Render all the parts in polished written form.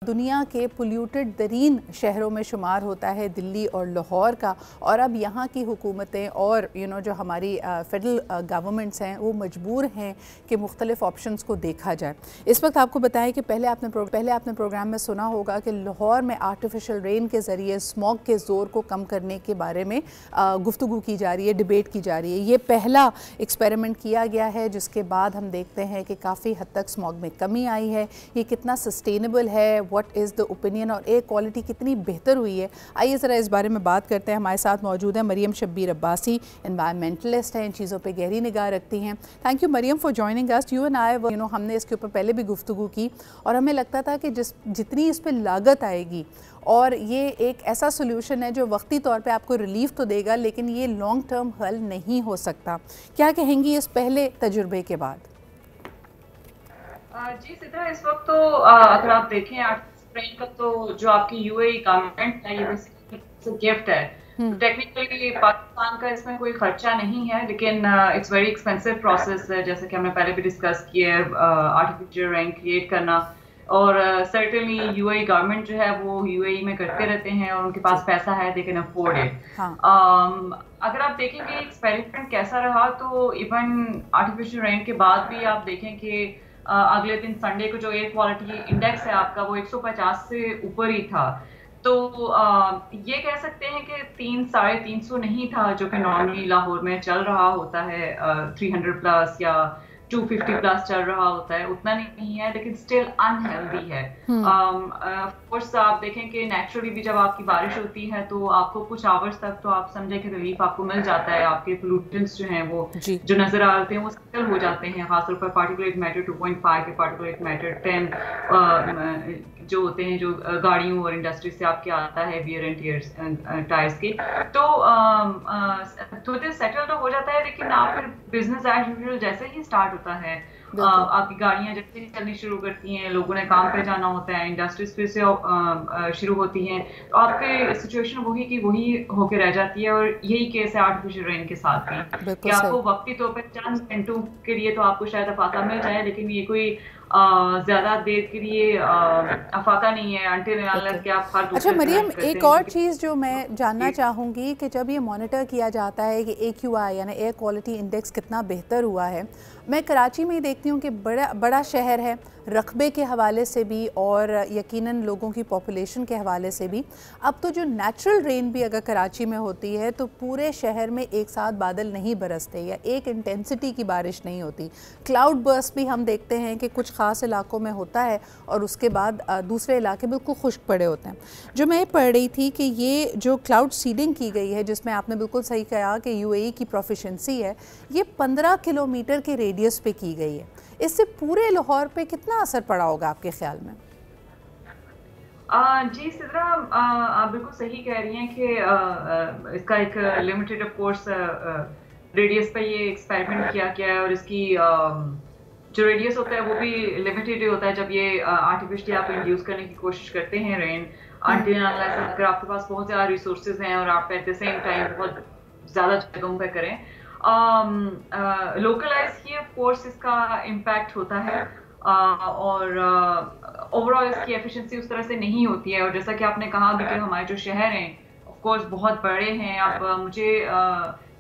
दुनिया के पोल्यूटेड तरीन शहरों में शुमार होता है दिल्ली और लाहौर का। और अब यहाँ की हुकूमतें और जो हमारी फेडरल गवर्नमेंट्स हैं वो मजबूर हैं कि मुख्तलिफ़ ऑप्शंस को देखा जाए। इस वक्त आपको बताएं कि पहले आपने प्रोग्राम में सुना होगा कि लाहौर में आर्टिफिशियल रेन के ज़रिए स्मॉग के ज़ोर को कम करने के बारे में गुफ्तगू की जा रही है, डिबेट की जा रही है। ये पहला एक्सपेरिमेंट किया गया है जिसके बाद हम देखते हैं कि काफ़ी हद तक स्मॉग में कमी आई है। ये कितना सस्टेनेबल है, व्हाट इज़ द ओपिनियन, और एयर क्वालिटी कितनी बेहतर हुई है। आइए ज़रा इस बारे में बात करते हैं। हमारे साथ मौजूद हैं मरियम शब्बीर अब्बासी, एनवायरमेंटलिस्ट हैं, इन चीज़ों पे गहरी निगाह रखती हैं। Thank you Mariam for joining us. You and I हमने इसके ऊपर पहले भी गुफ्तगू की और हमें लगता था कि जितनी इस पर लागत आएगी, और ये एक ऐसा सोल्यूशन है जो वक्ती तौर पे आपको रिलीफ तो देगा लेकिन ये लॉन्ग टर्म हल नहीं हो सकता। क्या कहेंगी इस पहले तजुर्बे के बाद? जी सिद्रा, इस वक्त तो अगर आप देखें ट्रेन का तो जो आपकी यूएई गवर्नमेंट है ये बेसिकली गिफ्ट है। टेक्निकली पाकिस्तान का इसमें कोई खर्चा नहीं है, लेकिन इट्स वेरी एक्सपेंसिव प्रोसेस है, जैसे कि हमने पहले भी डिस्कस किया है, आर्टिफिशियल रेन क्रिएट करना। और सर्टेनली यूएई गवर्नमेंट जो है वो यूएई में करते रहते हैं और उनके पास पैसा है, दे कैन अफोर्ड इट। अगर आप देखेंगे एक्सपेरिमेंट कैसा रहा, तो इवन आर्टिफिशियल रेन के बाद भी आप देखें कि अगले दिन संडे को जो एयर क्वालिटी इंडेक्स है आपका वो 150 से ऊपर ही था। तो ये कह सकते हैं कि 300-350 नहीं था जो कि नॉर्मली लाहौर में चल रहा होता है। 300 प्लस या 250 प्लस चल रहा होता है, उतना नहीं है, लेकिन स्टिल अनहेल्दी है। कोर्स आप देखें कि नेचुरली भी जब आपकी बारिश होती है तो आपको कुछ आवर्स तक तो आप समझे कि रिलीफ आपको मिल जाता है। आपके पोल्यूटेंट्स जो हैं वो जो नजर आते हैं वो सेटल हो जाते हैं, खासतौर पर पार्टिकुलेट मैटर 2.5 के पार्टिकुलेट मैटर 10 जो होते हैं, जो गाड़ियों और इंडस्ट्री से आपके आता है वियर एंड टायर्स की। तो थोड़ी देर सेटल तो हो जाता है, लेकिन आप फिर बिजनेस एज यूजुअल जैसे ही स्टार्ट होता है, आपकी गाड़ियां जैसे ही चलनी शुरू करती हैं, लोगों ने काम पे जाना होता है, इंडस्ट्रीज फिर से शुरू होती हैं, तो आपके सिचुएशन वही की वही होके रह जाती है। और यही केस है आर्टिफिशियल रेन के साथ भी कि आपको वक्ती तौर पर चंद घंटों के लिए तो आपको शायद अफाका मिल जाए, लेकिन ये कोई ज्यादा देर के लिए अफाका नहीं है अंटिल अनलेस कि आप हर दूसरे। अच्छा मरियम, एक और चीज़ जो मैं जानना चाहूँगी कि जब ये मॉनिटर किया जाता है कि AQI यानी एयर क्वालिटी इंडेक्स कितना बेहतर हुआ है, मैं कराची में ही देखती हूँ कि बड़ा शहर है, रकबे के हवाले से भी और यकीनन लोगों की पॉपुलेशन के हवाले से भी। अब तो जो नेचुरल रेन भी अगर कराची में होती है तो पूरे शहर में एक साथ बादल नहीं बरसते या एक इंटेंसिटी की बारिश नहीं होती। क्लाउड बर्स्ट भी हम देखते हैं कि कुछ ख़ास इलाकों में होता है और उसके बाद दूसरे इलाके बिल्कुल खुश्क पड़े होते हैं। जो मैं पढ़ रही थी कि ये जो क्लाउड सीडिंग की गई है, जिसमें आपने बिल्कुल सही कहा कि UAE की प्रोफिशेंसी है, ये 15 किलोमीटर के रेडियस पे की गई है। इससे पूरे लाहौर पे कितना असर पड़ा होगा आपके ख्याल में? जी सिद्रा, आप बिल्कुल सही कह रही हैं कि इसका एक लिमिटेड ऑफ कोर्स रेडियस पे ये एक्सपेरिमेंट किया गया है, और इसकी जो रेडियस होता है वो भी लिमिटेड होता है जब ये आर्टिफिशियली आप इंड्यूस करने की कोशिश करते हैं रेन। अगर आपके पास बहुत ज़्यादा रिसोर्सेज हैं और आप एट द सेम टाइम बहुत ज़्यादा जगहों पे करें, लोकलाइज की ऑफ कोर्स इसका इम्पैक्ट होता है, और ओवरऑल इसकी एफिशिएंसी उस तरह से नहीं होती है। और जैसा कि आपने कहा भी कि हमारे जो शहर हैं ऑफ कोर्स बहुत बड़े हैं। अब मुझे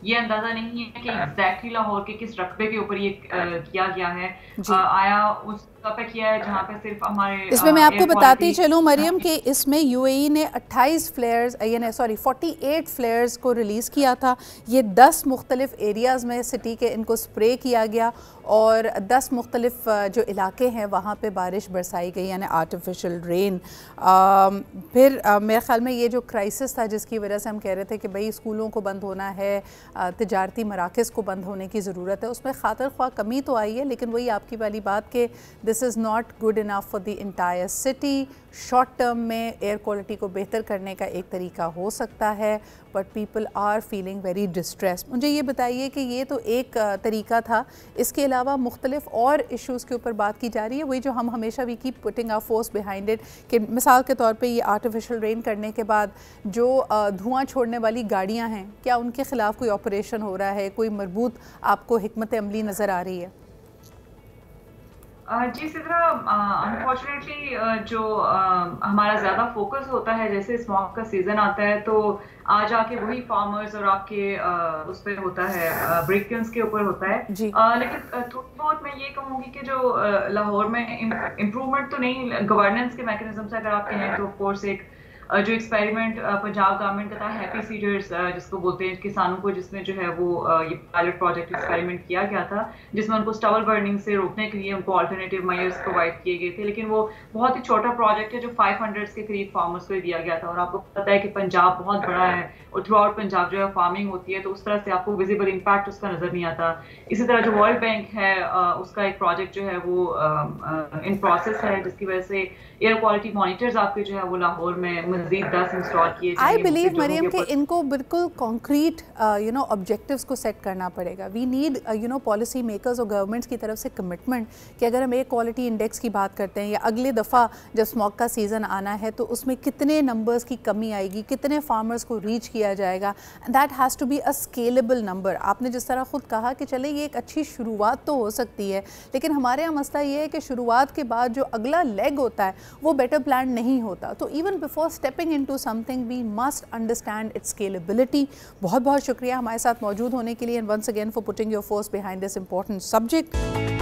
ये अंदाजा नहीं है कि एग्जैक्टली लाहौर के किस रकबे के ऊपर ये किया गया है। आया उस पे किया है जहाँ पे सिर्फ हमारे इसमें मैं आपको बताती चलूँ मरियम कि इसमें UAE ने 28 फ्लेयर्स यानी 48 फ्लेयर्स को रिलीज़ किया था। ये 10 मुख्तलिफ एरियाज़ में सिटी के इनको स्प्रे किया गया और 10 मुख्तलिफ जो इलाके हैं वहाँ पे बारिश बरसाई गई यानी आर्टिफिशियल रेन। फिर मेरे ख़्याल में ये जो क्राइसिस था जिसकी वजह से हम कह रहे थे कि भाई स्कूलों को बंद होना है, तिजारती मराकज़ को बंद होने की ज़रूरत है, उसमें खातिर ख्वाह कमी तो आई है, लेकिन वही आपकी वाली बात कि this is not good enough for the entire city. Short term में एयर क्वालिटी को बेहतर करने का एक तरीका हो सकता है, but people are feeling very distress. मुझे ये बताइए कि ये तो एक तरीका था, इसके अलावा मुख्तलिफ और इश्यूज़ के ऊपर बात की जा रही है, वही जो हम हमेशा we keep putting our force behind it, कि मिसाल के तौर पे ये आर्टिफिशियल रेन करने के बाद जो धुआं छोड़ने वाली गाड़ियाँ हैं, क्या उनके ख़िलाफ़ कोई ऑपरेशन हो रहा है, कोई मरबूत आपको हिकमत अमली नज़र आ रही है? जी सिद्रा, अनफॉर्चुनेटली जो हमारा ज़्यादा फोकस होता है जैसे स्मॉग का सीज़न आता है तो आज आके वही फार्मर्स और आपके उस पर होता है ब्रेकन्स के ऊपर होता है। जी। लेकिन थोड़ी बहुत मैं ये कहूँगी कि जो लाहौर में इम्प्रूवमेंट तो नहीं, गवर्नेंस के मैकेनिज्म से अगर आप कहें तो ऑफ कोर्स एक जो एक्सपेरिमेंट पंजाब गवर्नमेंट का था हैप्पी सीडर्स जिसको बोलते हैं किसानों को, जिसमें जो है वो ये पायलट प्रोजेक्ट एक्सपेरिमेंट किया गया था जिसमें उनको स्टबल बर्निंग से रोकने के लिए उनको अल्टरनेटिव मेजर्स प्रोवाइड किए गए थे। लेकिन वो बहुत ही छोटा प्रोजेक्ट है जो 500 के करीब फार्मर्स को दिया गया था। और आपको पता है कि पंजाब बहुत बड़ा है और थ्रू आउट पंजाब जो है फार्मिंग होती है, तो उस तरह से आपको विजिबल इम्पैक्ट उसका नजर नहीं आता। इसी तरह जो वर्ल्ड बैंक है उसका एक प्रोजेक्ट जो है वो इन प्रोसेस है जिसकी वजह से एयर क्वालिटी मॉनिटर्स आपके जो है वो लाहौर में मजीद 10 इंस्टॉल किए जाएंगे। आई बिलीव मरियम कि इनको बिल्कुल कॉन्क्रीट ऑब्जेक्टिव्स को सेट करना पड़ेगा। वी नीड पॉलिसी मेकर्स और गवर्नमेंट्स की तरफ से कमिटमेंट कि अगर हम एयर क्वालिटी इंडेक्स की बात करते हैं या अगले दफ़ा जब स्मॉग का सीज़न आना है तो उसमें कितने नंबर्स की कमी आएगी, कितने फार्मर्स को रीच किया जाएगा, that has to be a scalable number. आपने जिस तरह ख़ुद कहा कि चले ये एक अच्छी शुरुआत तो हो सकती है, लेकिन हमारे यहाँ मसला ये है कि शुरुआत के बाद जो अगला लेग होता है वो बेटर प्लान नहीं होता। तो even before stepping into something we must understand its scalability. बहुत बहुत शुक्रिया हमारे साथ मौजूद होने के लिए and once again for putting your force behind this important subject.